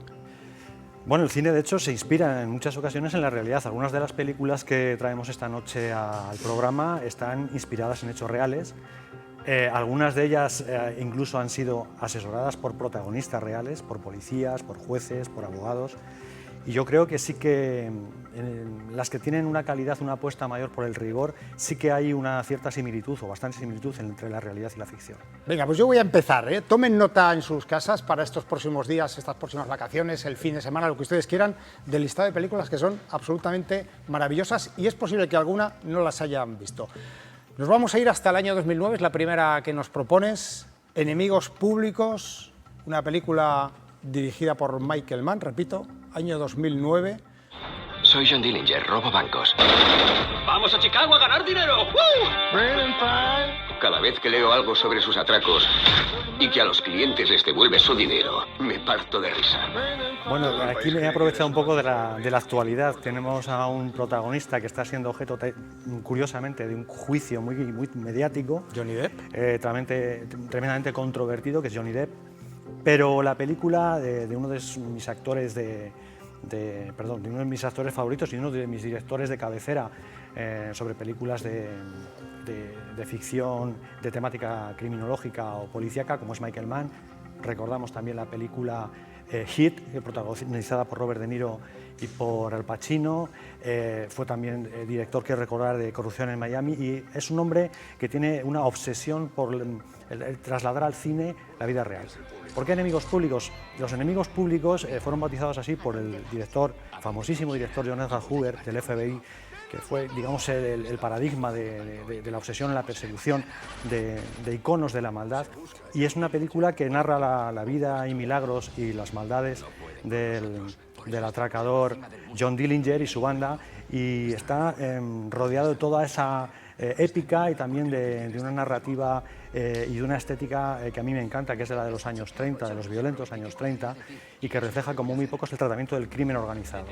Bueno, el cine de hecho se inspira en muchas ocasiones en la realidad. Algunas de las películas que traemos esta noche al programa están inspiradas en hechos reales. Algunas de ellas incluso han sido asesoradas por protagonistas reales, por policías, por jueces, por abogados. Y yo creo que sí que las que tienen una calidad, una apuesta mayor por el rigor, sí que hay una cierta similitud o bastante similitud entre la realidad y la ficción. Venga, pues yo voy a empezar. Tomen nota en sus casas para estos próximos días, estas próximas vacaciones, el fin de semana, lo que ustedes quieran, del listado de películas que son absolutamente maravillosas y es posible que alguna no las hayan visto. Nos vamos a ir hasta el año 2009, es la primera que nos propones, Enemigos Públicos, una película dirigida por Michael Mann, repito, año 2009. Soy John Dillinger, robo bancos. ¡Vamos a Chicago a ganar dinero! Cada vez que leo algo sobre sus atracos y que a los clientes les devuelve su dinero, me parto de risa. Bueno, aquí me he aprovechado un poco de la actualidad. Tenemos a un protagonista que está siendo objeto, curiosamente, de un juicio muy mediático. Johnny Depp. Tremendamente controvertido, que es Johnny Depp. Pero la película de uno de mis actores de uno de mis actores favoritos y uno de mis directores de cabecera sobre películas de de ficción de temática criminológica o policíaca, como es Michael Mann. Recordamos también la película Hit, protagonizada por Robert De Niro y por Al Pacino. Fue también director, que recordar, de Corrupción en Miami, y es un hombre que tiene una obsesión por el trasladar al cine la vida real. ¿Por qué enemigos públicos? Los enemigos públicos fueron bautizados así por el famosísimo director J. Edgar Hoover del FBI, que fue, digamos, el paradigma de la obsesión en la persecución de iconos de la maldad, y es una película que narra la vida y milagros y las maldades del atracador John Dillinger y su banda, y está rodeado de toda esa épica y también de una narrativa y de una estética que a mí me encanta, que es la de los años 30, de los violentos años 30, y que refleja como muy pocos el tratamiento del crimen organizado.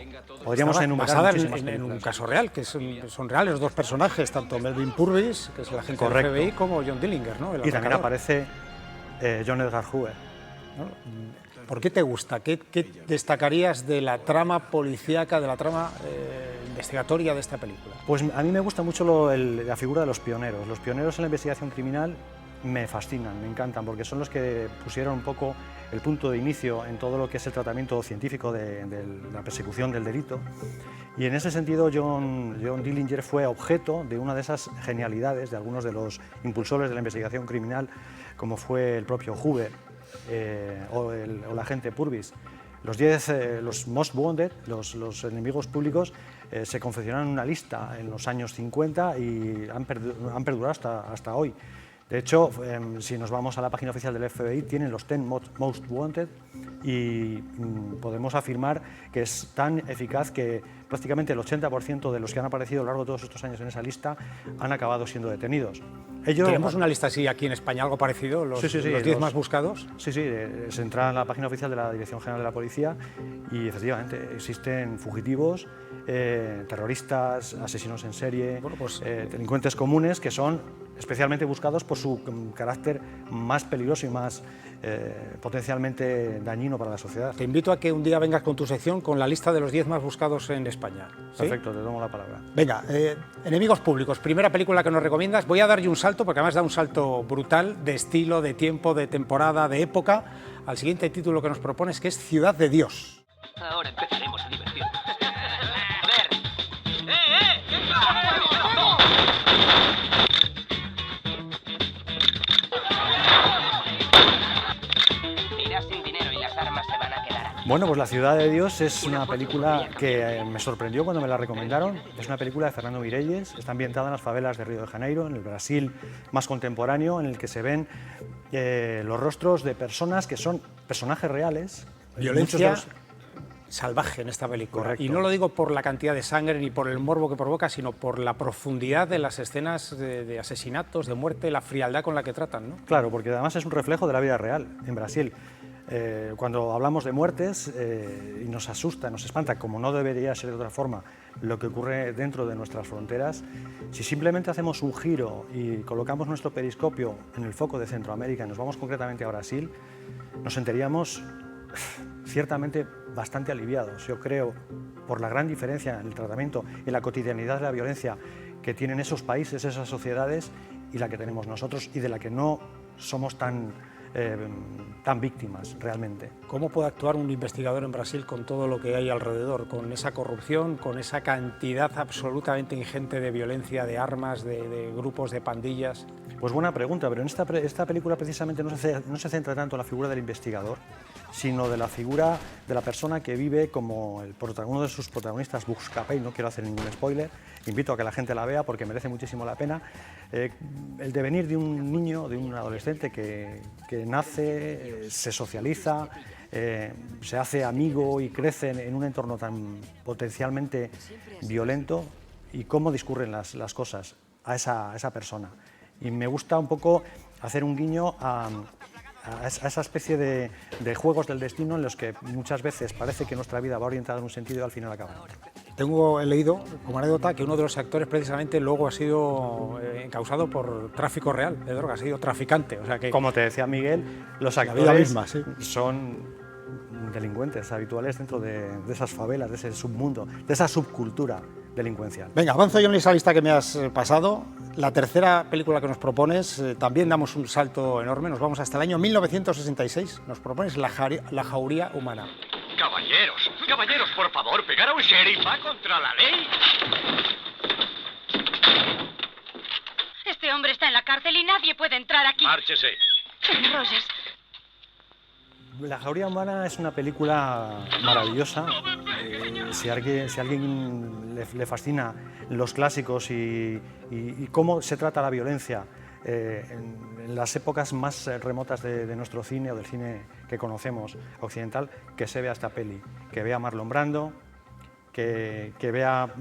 Podríamos enumerar basada muchísimas en un películas. caso real, que son reales los dos personajes, tanto Melvin Purvis, que es el agente Correcto. del FBI, como John Dillinger, ¿no? El Y también atracador. aparece J. Edgar Hoover. ¿Por qué te gusta? ¿Qué destacarías de la trama policíaca, de la trama investigatoria de esta película? Pues a mí me gusta mucho la figura de los pioneros. Los pioneros en la investigación criminal me fascinan, me encantan, porque son los que pusieron un poco el punto de inicio en todo lo que es el tratamiento científico de la persecución del delito. Y en ese sentido John Dillinger fue objeto de una de esas genialidades de algunos de los impulsores de la investigación criminal, como fue el propio Hoover o el agente Purvis. Los Most Wanted, los enemigos públicos, se confeccionaron una lista en los años 50 y han perdurado hasta hoy. De hecho, si nos vamos a la página oficial del FBI, tienen los 10 Most Wanted, y podemos afirmar que es tan eficaz que prácticamente el 80% de los que han aparecido a lo largo de todos estos años en esa lista han acabado siendo detenidos. ¿Tenemos una lista así aquí en España, algo parecido? ¿Los 10 más buscados? Sí, se entra en la página oficial de la Dirección General de la Policía y efectivamente existen fugitivos, terroristas, asesinos en serie, delincuentes comunes, que son especialmente buscados por su carácter más peligroso y más potencialmente dañino para la sociedad. Te invito a que un día vengas con tu sección con la lista de los 10 más buscados en España. ¿Sí? Perfecto, te tomo la palabra. Venga, Enemigos Públicos, primera película que nos recomiendas. Voy a darle un salto, porque además da un salto brutal de estilo, de tiempo, de temporada, de época, al siguiente título que nos propones, que es Ciudad de Dios. Ahora empezaremos a divertirnos. A ver. Irás sin dinero y las armas se van a quedar aquí. Bueno, pues La Ciudad de Dios es una película que me sorprendió cuando me la recomendaron. Es una película de Fernando Meirelles, está ambientada en las favelas de Río de Janeiro, en el Brasil más contemporáneo, en el que se ven los rostros de personas que son personajes reales. Violencia Muchos de los- salvaje en esta película. Correcto. Y no lo digo por la cantidad de sangre ni por el morbo que provoca, sino por la profundidad de las escenas de asesinatos, de muerte, la frialdad con la que tratan, ¿no? Claro, porque además es un reflejo de la vida real en Brasil. Cuando hablamos de muertes y nos asusta, nos espanta, como no debería ser de otra forma, lo que ocurre dentro de nuestras fronteras, si simplemente hacemos un giro y colocamos nuestro periscopio en el foco de Centroamérica y nos vamos concretamente a Brasil, nos sentiríamos ciertamente bastante aliviados, yo creo, por la gran diferencia en el tratamiento y en la cotidianidad de la violencia que tienen esos países, esas sociedades, y la que tenemos nosotros, y de la que no somos tan víctimas realmente. ¿Cómo puede actuar un investigador en Brasil con todo lo que hay alrededor, con esa corrupción, con esa cantidad absolutamente ingente de violencia, de armas, de grupos, de pandillas? Pues buena pregunta, pero en esta película precisamente no se centra tanto en la figura del investigador, sino de la figura de la persona que vive como uno de sus protagonistas, Buscapé. No quiero hacer ningún spoiler, invito a que la gente la vea porque merece muchísimo la pena. El devenir de un niño, de un adolescente que nace, se socializa, se hace amigo y crece en un entorno tan potencialmente violento, y cómo discurren las cosas a esa persona. Y me gusta un poco hacer un guiño a esa especie de juegos del destino en los que muchas veces parece que nuestra vida va orientada en un sentido y al final acaba en otro. He leído como anécdota que uno de los actores precisamente luego ha sido encausado por tráfico real de drogas, ha sido traficante. O sea que, como te decía Miguel, los la vida actores misma, sí, son delincuentes habituales dentro de esas favelas, de ese submundo, de esa subcultura delincuencial. Venga, avanzo yo en esa lista que me has pasado. La tercera película que nos propones, también damos un salto enorme, nos vamos hasta el año 1966, nos propones La Jauría Humana. Caballeros, por favor, pegar a un sheriff va contra la ley. Este hombre está en la cárcel y nadie puede entrar aquí. Márchese. Señor Rogers. La Jauría Humana es una película maravillosa. Si a alguien le fascina los clásicos y cómo se trata la violencia en las épocas más remotas de nuestro cine o del cine que conocemos occidental, que se vea esta peli, que vea a Marlon Brando, que vea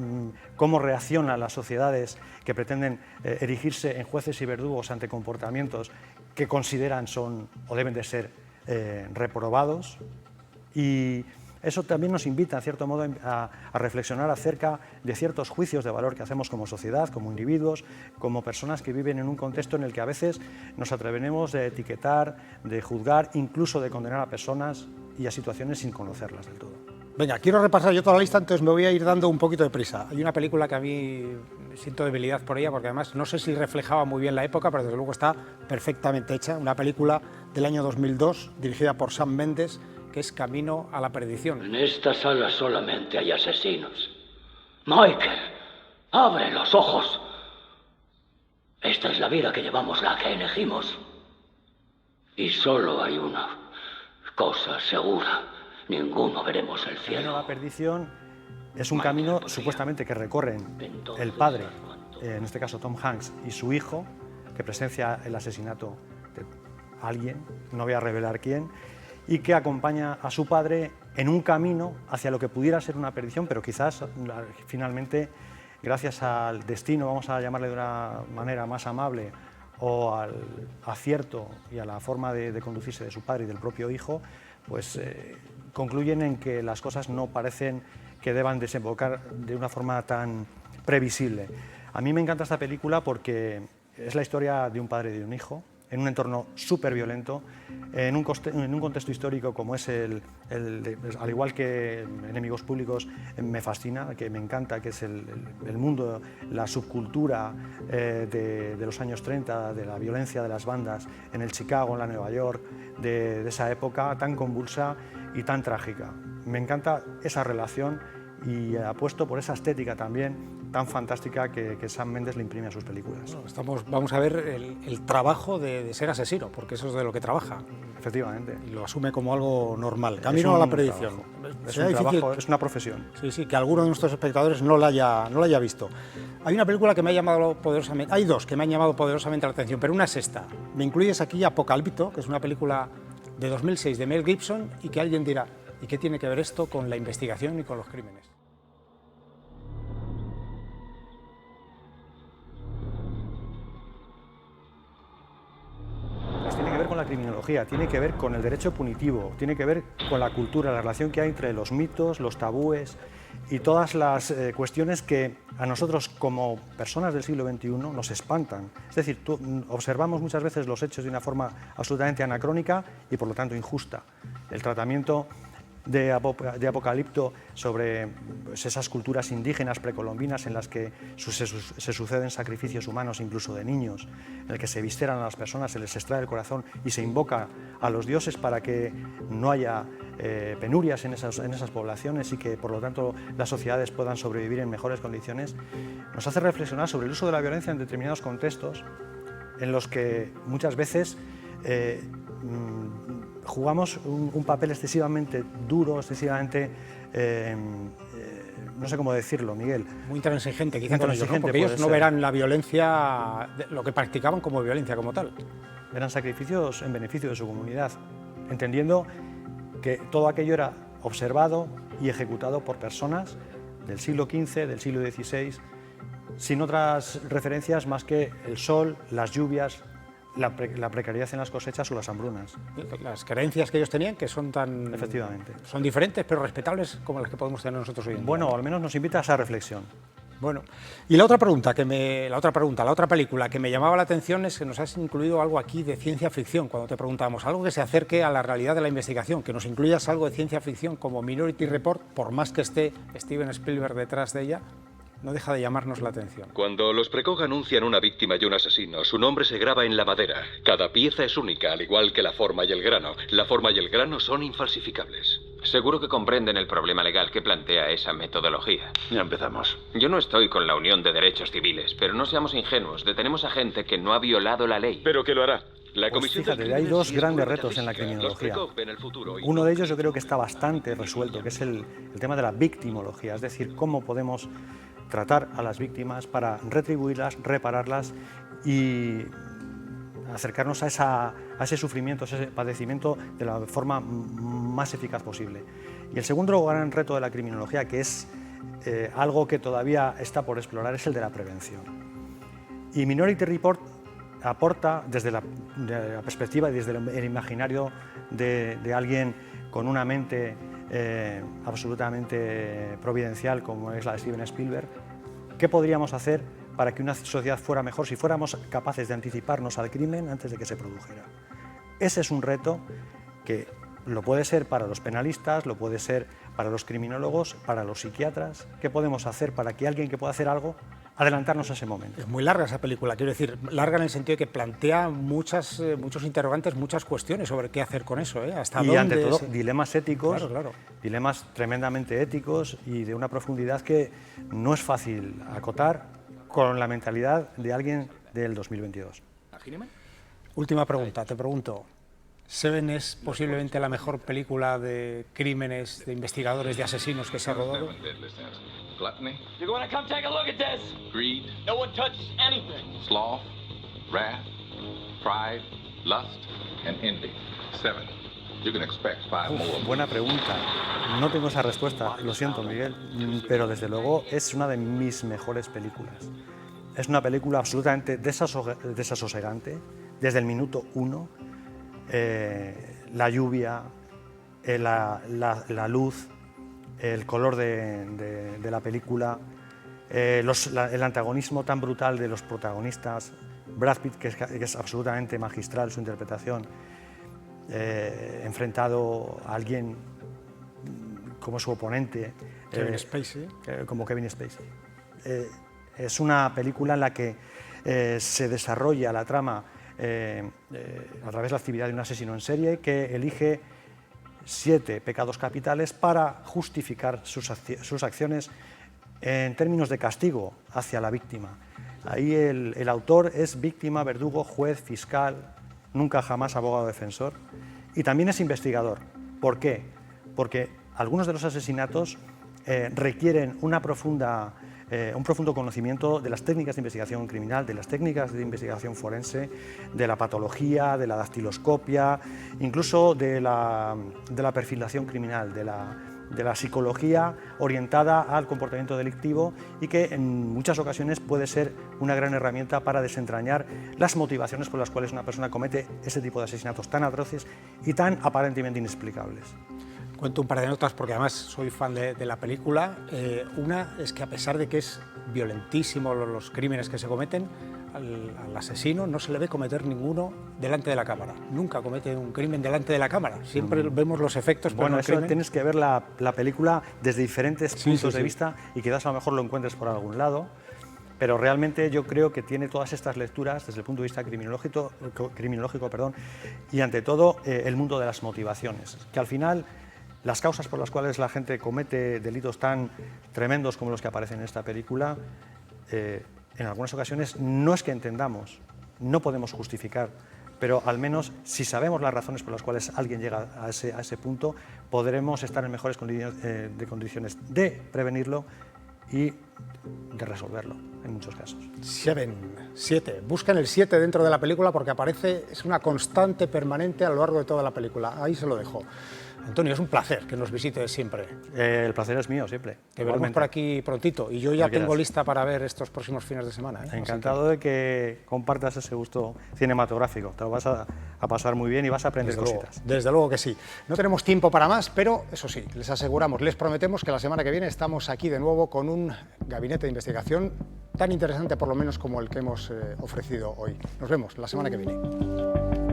cómo reaccionan las sociedades que pretenden erigirse en jueces y verdugos ante comportamientos que consideran son o deben de ser reprobados, y eso también nos invita, en cierto modo, a reflexionar acerca de ciertos juicios de valor que hacemos como sociedad, como individuos, como personas que viven en un contexto en el que a veces nos atrevemos de etiquetar, de juzgar, incluso de condenar a personas y a situaciones sin conocerlas del todo. Venga, quiero repasar yo toda la lista, entonces me voy a ir dando un poquito de prisa. Hay una película que a mí siento debilidad por ella, porque además no sé si reflejaba muy bien la época, pero desde luego está perfectamente hecha. Una película del año 2002, dirigida por Sam Mendes, que es Camino a la perdición. En esta sala solamente hay asesinos. Michael, abre los ojos. Esta es la vida que llevamos, la que elegimos. Y solo hay una cosa segura. Ninguno veremos el cielo. Camino a la perdición es un camino supuestamente que recorren el padre, en este caso Tom Hanks, y su hijo, que presencia el asesinato de alguien, no voy a revelar quién, y que acompaña a su padre en un camino hacia lo que pudiera ser una perdición, pero quizás finalmente, gracias al destino, vamos a llamarle de una manera más amable, o al acierto y a la forma de conducirse de su padre y del propio hijo, pues concluyen en que las cosas no parecen que deban desembocar de una forma tan previsible. A mí me encanta esta película porque es la historia de un padre y de un hijo, en un entorno súper violento, en un contexto histórico como es al igual que Enemigos Públicos, me fascina, que me encanta, que es el mundo, la subcultura de los años 30, de la violencia de las bandas en el Chicago, en la Nueva York, de esa época tan convulsa y tan trágica. Me encanta esa relación y apuesto por esa estética también tan fantástica que Sam Mendes le imprime a sus películas. Bueno, vamos a ver el trabajo de ser asesino, porque eso es de lo que trabaja. Efectivamente. Y lo asume como algo normal. Camino a la perdición. Es un trabajo, es una profesión. Sí, sí, que alguno de nuestros espectadores no la haya visto. Hay una película que me ha llamado poderosamente... Hay dos que me han llamado poderosamente la atención, pero una es esta. Me incluyes aquí Apocalipto, que es una película de 2006 de Mel Gibson, y que alguien dirá, ¿y qué tiene que ver esto con la investigación y con los crímenes? Tiene que ver con la criminología, tiene que ver con el derecho punitivo, tiene que ver con la cultura, la relación que hay entre los mitos, los tabúes y todas las cuestiones que a nosotros como personas del siglo XXI nos espantan. Es decir, observamos muchas veces los hechos de una forma absolutamente anacrónica y por lo tanto injusta. El tratamiento de Apocalipto sobre pues, esas culturas indígenas precolombinas en las que se suceden sacrificios humanos incluso de niños, en el que se visceran a las personas, se les extrae el corazón y se invoca a los dioses para que no haya penurias en esas poblaciones y que por lo tanto las sociedades puedan sobrevivir en mejores condiciones, nos hace reflexionar sobre el uso de la violencia en determinados contextos en los que muchas veces jugamos un papel excesivamente duro, excesivamente, no sé cómo decirlo, Miguel. Muy intransigente, quizá con ellos, ¿no? Porque ellos no verán la violencia, lo que practicaban como violencia como tal. Verán sacrificios en beneficio de su comunidad, entendiendo que todo aquello era observado y ejecutado por personas del siglo XV, del siglo XVI, sin otras referencias más que el sol, las lluvias, la precariedad en las cosechas o las hambrunas. Las creencias que ellos tenían, que son tan... Efectivamente. Son diferentes, pero respetables como las que podemos tener nosotros hoy en día. Bueno, al menos nos invita a esa reflexión. Bueno, y la otra película que me llamaba la atención es que nos has incluido algo aquí de ciencia ficción, cuando te preguntamos algo que se acerque a la realidad de la investigación, que nos incluyas algo de ciencia ficción como Minority Report, por más que esté Steven Spielberg detrás de ella, no deja de llamarnos la atención. Cuando los Precog anuncian una víctima y un asesino, su nombre se graba en la madera. Cada pieza es única, al igual que la forma y el grano. La forma y el grano son infalsificables. Seguro que comprenden el problema legal que plantea esa metodología. Ya empezamos. Yo no estoy con la Unión de Derechos Civiles, pero no seamos ingenuos. Detenemos a gente que no ha violado la ley. Pero que lo hará. La Pues comisión fíjate, del hay crimen dos sí es grandes muy retos en la metafísica. criminología. Los Precog ven el futuro y Uno de ellos yo creo que está bastante resuelto, que es el tema de la victimología, es decir, cómo podemos tratar a las víctimas para retribuirlas, repararlas y acercarnos a ese sufrimiento, a ese padecimiento de la forma más eficaz posible. Y el segundo gran reto de la criminología, que es algo que todavía está por explorar, es el de la prevención. Y Minority Report aporta desde la perspectiva y desde el imaginario de alguien con una mente absolutamente providencial como es la de Steven Spielberg, ¿qué podríamos hacer para que una sociedad fuera mejor si fuéramos capaces de anticiparnos al crimen antes de que se produjera? Ese es un reto que lo puede ser para los penalistas, lo puede ser para los criminólogos, para los psiquiatras. ¿Qué podemos hacer para que alguien que pueda hacer algo adelantarnos a ese momento? Es muy larga esa película, quiero decir, larga en el sentido de que plantea muchos interrogantes, muchas cuestiones sobre qué hacer con eso, hasta y dónde... ante todo, dilemas éticos, claro. Dilemas tremendamente éticos y de una profundidad que no es fácil acotar con la mentalidad de alguien del 2022. Última pregunta, te pregunto, ¿Seven es posiblemente la mejor película de crímenes, de investigadores, de asesinos que se ha rodado? Gluttony, You're going to come take a look at this. greed, No one touches anything. sloth, wrath, pride, lust, and envy. 7. You can expect 5 more. Buena pregunta. No tengo esa respuesta, lo siento, Miguel, pero desde luego es una de mis mejores películas. Es una película absolutamente desasosegante, desde el minuto 1. La lluvia, la luz, el color de la película, el antagonismo tan brutal de los protagonistas, Brad Pitt, que es absolutamente magistral su interpretación, enfrentado a alguien como su oponente, Kevin Spacey. como Kevin Spacey. Es una película en la que se desarrolla la trama a través de la actividad de un asesino en serie que elige 7 pecados capitales para justificar sus acciones en términos de castigo hacia la víctima. Ahí el autor es víctima, verdugo, juez, fiscal, nunca jamás abogado defensor, y también es investigador. ¿Por qué? Porque algunos de los asesinatos requieren un profundo conocimiento de las técnicas de investigación criminal, de las técnicas de investigación forense, de la patología, de la dactiloscopia, incluso de la perfilación criminal, de la psicología orientada al comportamiento delictivo y que en muchas ocasiones puede ser una gran herramienta para desentrañar las motivaciones por las cuales una persona comete ese tipo de asesinatos tan atroces y tan aparentemente inexplicables. Cuento un par de notas porque además soy fan de la película. Una es que a pesar de que es violentísimo los crímenes que se cometen, al asesino no se le ve cometer ninguno delante de la cámara. Nunca comete un crimen delante de la cámara. Siempre vemos los efectos. Pero Bueno, no el eso crimen. tienes que ver la película desde diferentes puntos de vista y quizás a lo mejor lo encuentres por algún lado. Pero realmente yo creo que tiene todas estas lecturas desde el punto de vista criminológico, y ante todo el mundo de las motivaciones, que al final las causas por las cuales la gente comete delitos tan tremendos como los que aparecen en esta película, en algunas ocasiones no es que entendamos, no podemos justificar, pero al menos si sabemos las razones por las cuales alguien llega a ese punto, podremos estar en mejores condiciones de prevenirlo y de resolverlo en muchos casos. 7. Buscan el 7 dentro de la película porque aparece, es una constante permanente a lo largo de toda la película. Ahí se lo dejo. Antonio, es un placer que nos visites siempre. El placer es mío, siempre. Te veremos por aquí prontito y yo ya Cuando tengo quieras. lista para ver estos próximos fines de semana. Encantado de que compartas ese gusto cinematográfico. Te lo vas a pasar muy bien y vas a aprender cositas. Desde luego que sí. No tenemos tiempo para más, pero eso sí, les aseguramos, les prometemos que la semana que viene estamos aquí de nuevo con un gabinete de investigación tan interesante por lo menos como el que hemos ofrecido hoy. Nos vemos la semana que viene.